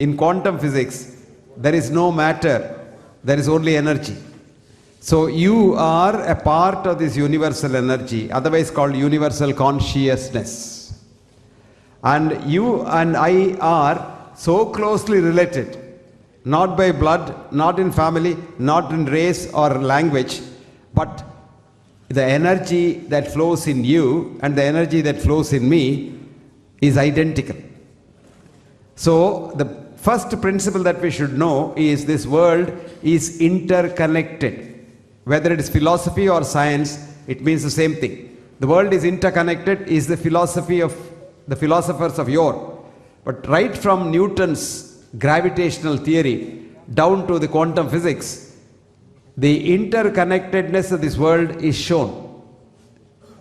In quantum physics, there is no matter, there is only energy. So you are a part of this universal energy, otherwise called universal consciousness. And you and I are so closely related, not by blood, not in family, not in race or language, but the energy that flows in you and the energy that flows in me is identical. So the first principle that we should know is this world is interconnected. Whether it is philosophy or science, it means the same thing. The world is interconnected is the philosophy of the philosophers of yore. But right from Newton's gravitational theory down to the quantum physics, the interconnectedness of this world is shown.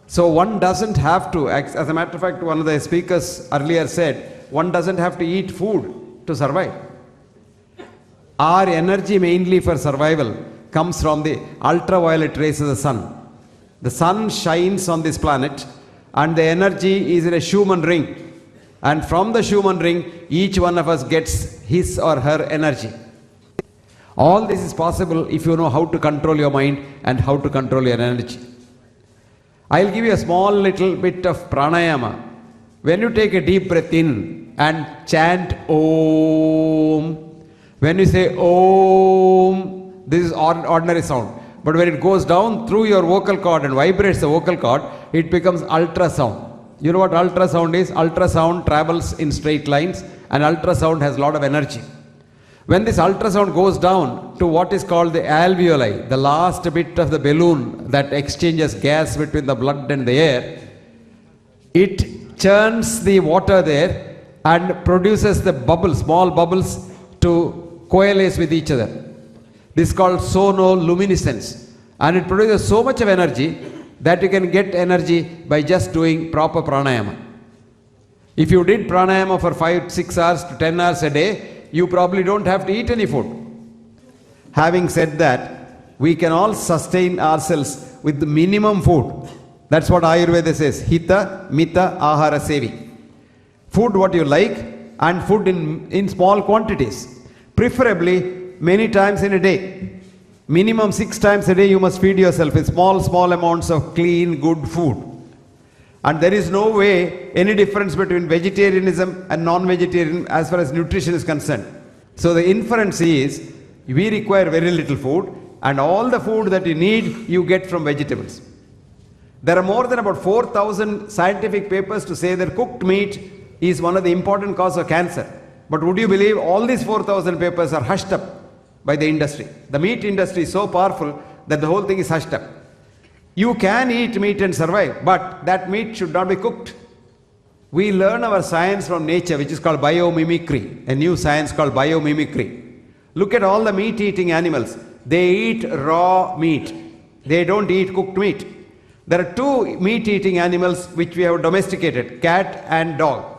So one doesn't have to, as a matter of fact, one of the speakers earlier said, one doesn't have to eat food to survive. Our energy mainly for survival comes from the ultraviolet rays of the sun. The sun shines on this planet and the energy is in a Schumann ring. And from the Schumann ring, each one of us gets his or her energy. All this is possible if you know how to control your mind and how to control your energy. I'll give you a small little bit of pranayama. When you take a deep breath in and chant Om, when you say Om, this is ordinary sound. But when it goes down through your vocal cord and vibrates the vocal cord, it becomes ultrasound. You know what ultrasound is? Ultrasound travels in straight lines and ultrasound has a lot of energy. When this ultrasound goes down to what is called the alveoli, the last bit of the balloon that exchanges gas between the blood and the air, it churns the water there and produces the bubbles, small bubbles to coalesce with each other. This is called sonoluminescence, and it produces so much of energy that you can get energy by just doing proper pranayama. If you did pranayama for 5-6 hours to 10 hours a day, you probably don't have to eat any food. Having said that, we can all sustain ourselves with the minimum food. That's what Ayurveda says, Hita, Mita, Ahara, Sevi. Food what you like and food in small quantities. Preferably many times in a day. Minimum 6 times a day you must feed yourself with small amounts of clean, good food. And there is no way any difference between vegetarianism and non-vegetarian as far as nutrition is concerned. So the inference is, we require very little food and all the food that you need you get from vegetables. There are more than about 4,000 scientific papers to say that cooked meat is one of the important causes of cancer. But would you believe all these 4,000 papers are hushed up by the industry? The meat industry is so powerful that the whole thing is hushed up. You can eat meat and survive, but that meat should not be cooked. We learn our science from nature, which is called biomimicry, a new science called biomimicry. Look at all the meat-eating animals. They eat raw meat. They don't eat cooked meat. There are 2 meat-eating animals which we have domesticated, cat and dog.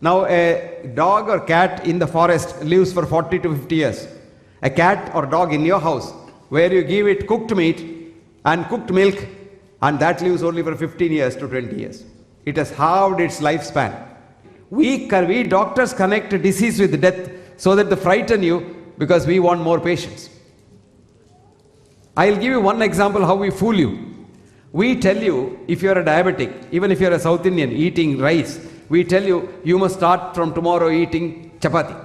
Now a dog or cat in the forest lives for 40 to 50 years. A cat or dog in your house, where you give it cooked meat and cooked milk, and that lives only for 15 years to 20 years. It has halved its lifespan. We doctors connect disease with death so that they frighten you because we want more patients. I'll give you one example how we fool you. We tell you, if you're a diabetic, even if you're a South Indian eating rice, we tell you, you must start from tomorrow eating chapati.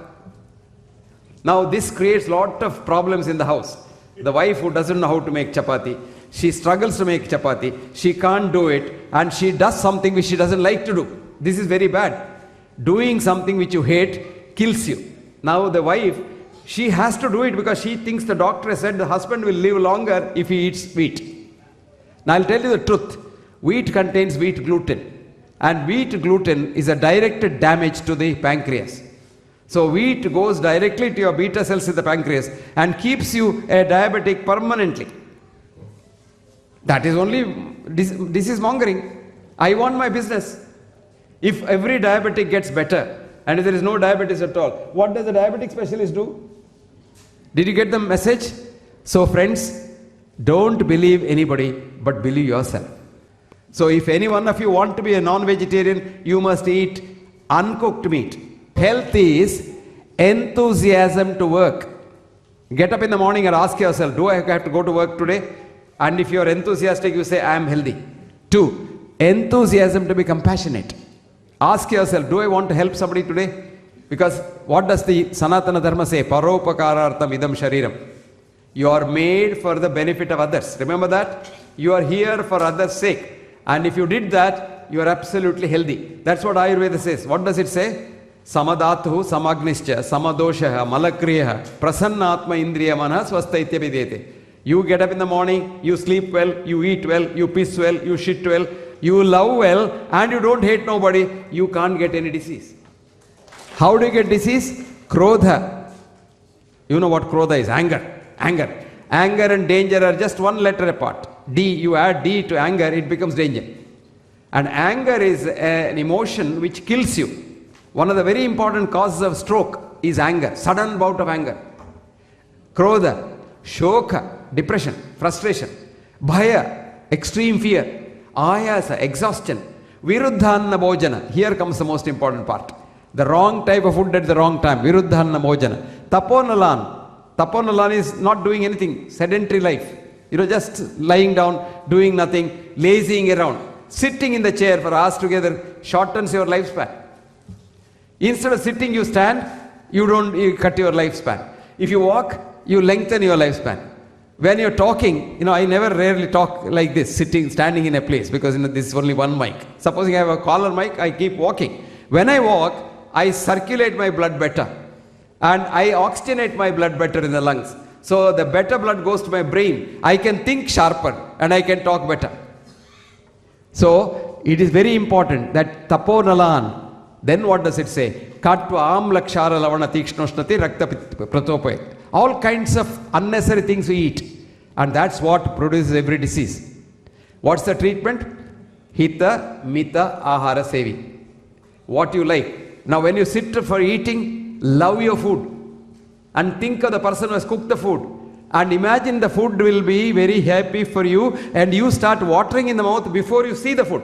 Now this creates lot of problems in the house. The wife who doesn't know how to make chapati, she struggles to make chapati, she can't do it, and she does something which she doesn't like to do. This is very bad. Doing something which you hate kills you. Now the wife, she has to do it because she thinks the doctor has said the husband will live longer if he eats wheat. Now I'll tell you the truth. Wheat contains wheat gluten. And wheat gluten is a direct damage to the pancreas. So wheat goes directly to your beta cells in the pancreas and keeps you a diabetic permanently. That is only disease mongering. I want my business. If every diabetic gets better and if there is no diabetes at all, what does the diabetic specialist do? Did you get the message? So friends, don't believe anybody but believe yourself. So if any one of you want to be a non-vegetarian, you must eat uncooked meat. Health is Enthusiasm to work. Get up in the morning and ask yourself, do I have to go to work today? And if you are enthusiastic, you say, I am healthy. 2, enthusiasm to be compassionate. Ask yourself, do I want to help somebody today? Because what does the Sanatana Dharma say? Paropakarartham idam shariram. You are made for the benefit of others. Remember that? You are here for others' sake. And if you did that, you are absolutely healthy. That's what Ayurveda says. What does it say? Samadatu samagnischa samadoshaha malakriyaha prasannatma indriyamana swastaitya videte. You get up in the morning, you sleep well, you eat well, you piss well, you shit well, you love well, and you don't hate nobody, you can't get any disease. How do you get disease? Krodha. You know what krodha is? Anger. Anger. Anger and danger are just one letter apart. D, you add D to anger, it becomes danger. And anger is an emotion which kills you. One of the very important causes of stroke is anger, sudden bout of anger. Krodha, shoka, depression, frustration. Bhaya, extreme fear. Ayasa, exhaustion. Viruddhanna bhojana, here comes the most important part. The wrong type of food at the wrong time. Viruddhanna bhojana. Taponalan. Taponalan is not doing anything, sedentary life. Just lying down, doing nothing, lazying around. Sitting in the chair for hours together shortens your lifespan. Instead of sitting, you stand, you cut your lifespan. If you walk, you lengthen your lifespan. When you're talking, I never rarely talk like this, standing in a place, because this is only one mic. Supposing I have a collar mic, I keep walking. When I walk, I circulate my blood better. And I oxygenate my blood better in the lungs. So the better blood goes to my brain. I can think sharper and I can talk better. So it is very important that taponalan. Then what does it say? Katva amlakshara lavana tikshnoshnati rakta pratopayat. All kinds of unnecessary things we eat. And that's what produces every disease. What's the treatment? Hita mita ahara sevi. What you like. Now when you sit for eating, love your food. And think of the person who has cooked the food. And imagine the food will be very happy for you. And you start watering in the mouth before you see the food.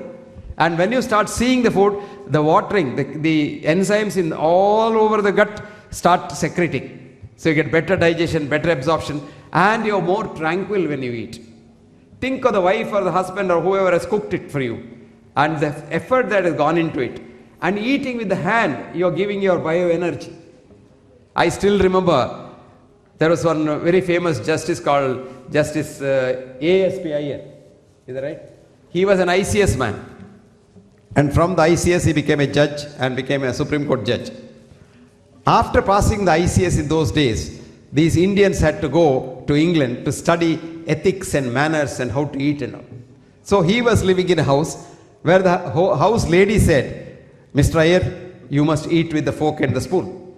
And when you start seeing the food, the watering, the enzymes in all over the gut start secreting. So you get better digestion, better absorption, and you're more tranquil when you eat. Think of the wife or the husband or whoever has cooked it for you, and the effort that has gone into it. And eating with the hand, you're giving your bioenergy. I still remember there was one very famous justice called Justice A.S.P. Iyer. Is that right? He was an ICS man. And from the ICS, he became a judge and became a Supreme Court judge. After passing the ICS in those days, these Indians had to go to England to study ethics and manners and how to eat and all. So he was living in a house where the house lady said, Mr. Iyer, you must eat with the fork and the spoon.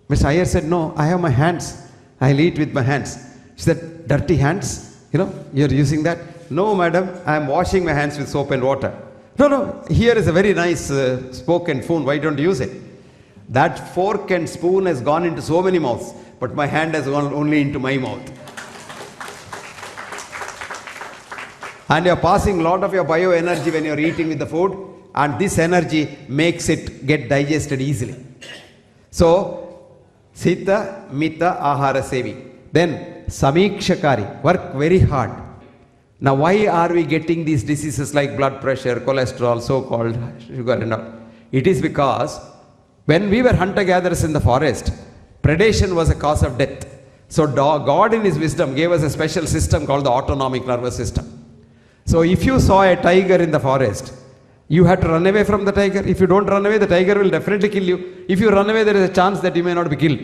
Mr. Iyer said, no, I have my hands. I'll eat with my hands. She said, dirty hands? You're using that? No, madam, I'm washing my hands with soap and water. No, here is a very nice fork and spoon. Why don't you use it? That fork and spoon has gone into so many mouths, but my hand has gone only into my mouth. And you're passing a lot of your bioenergy when you're eating with the food, and this energy makes it get digested easily. So, Sita, Mita, Ahara Sevi. Then, Samikshakari, work very hard. Now, why are we getting these diseases like blood pressure, cholesterol, so-called sugar and all? It is because when we were hunter-gatherers in the forest, predation was a cause of death. So God in His wisdom gave us a special system called the autonomic nervous system. So if you saw a tiger in the forest, you had to run away from the tiger. If you don't run away, the tiger will definitely kill you. If you run away, there is a chance that you may not be killed.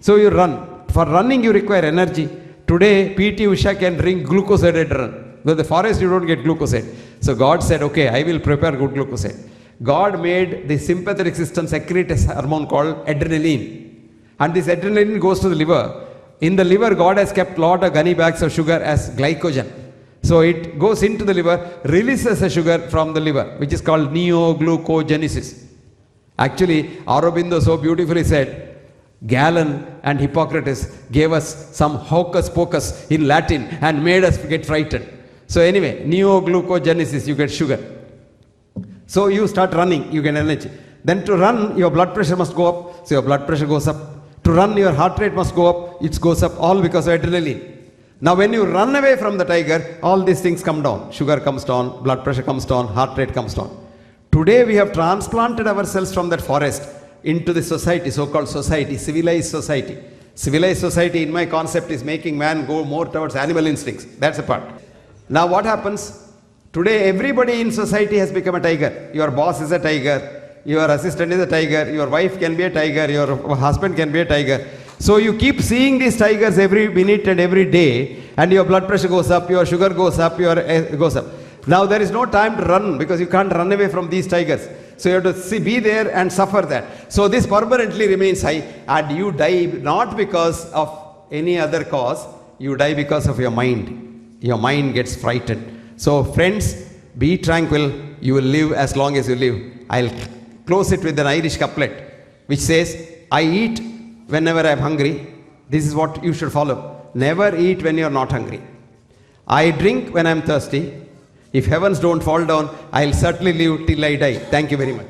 So you run. For running, you require energy. Today, P.T. Usha can drink glucosade to run. With the forest, you don't get glucosade. So God said, okay, I will prepare good glucosade. God made the sympathetic system secrete a hormone called adrenaline. And this adrenaline goes to the liver. In the liver, God has kept a lot of gunny bags of sugar as glycogen. So it goes into the liver, releases the sugar from the liver, which is called neoglucogenesis. Actually, Aurobindo so beautifully said, Galen and Hippocrates gave us some hocus pocus in Latin and made us get frightened. So anyway, neoglucogenesis, you get sugar. So you start running, you get energy. Then to run, your blood pressure must go up. So your blood pressure goes up. To run, your heart rate must go up. It goes up all because of adrenaline. Now, when you run away from the tiger, all these things come down. Sugar comes down, blood pressure comes down, heart rate comes down. Today, we have transplanted ourselves from that forest into the society, so-called society, civilized society. Civilized society, in my concept, is making man go more towards animal instincts. That's a part. Now, what happens? Today, everybody in society has become a tiger. Your boss is a tiger. Your assistant is a tiger. Your wife can be a tiger. Your husband can be a tiger. So you keep seeing these tigers every minute and every day, and your blood pressure goes up, your sugar goes up, your goes up. Now there is no time to run because you can't run away from these tigers. So you have to be there and suffer that. So this permanently remains high, and you die not because of any other cause, you die because of your mind. Your mind gets frightened. So friends, be tranquil, you will live as long as you live. I'll close it with an Irish couplet which says, I eat whenever I am hungry. This is what you should follow. Never eat when you are not hungry. I drink when I am thirsty. If heavens don't fall down, I'll certainly live till I die. Thank you very much.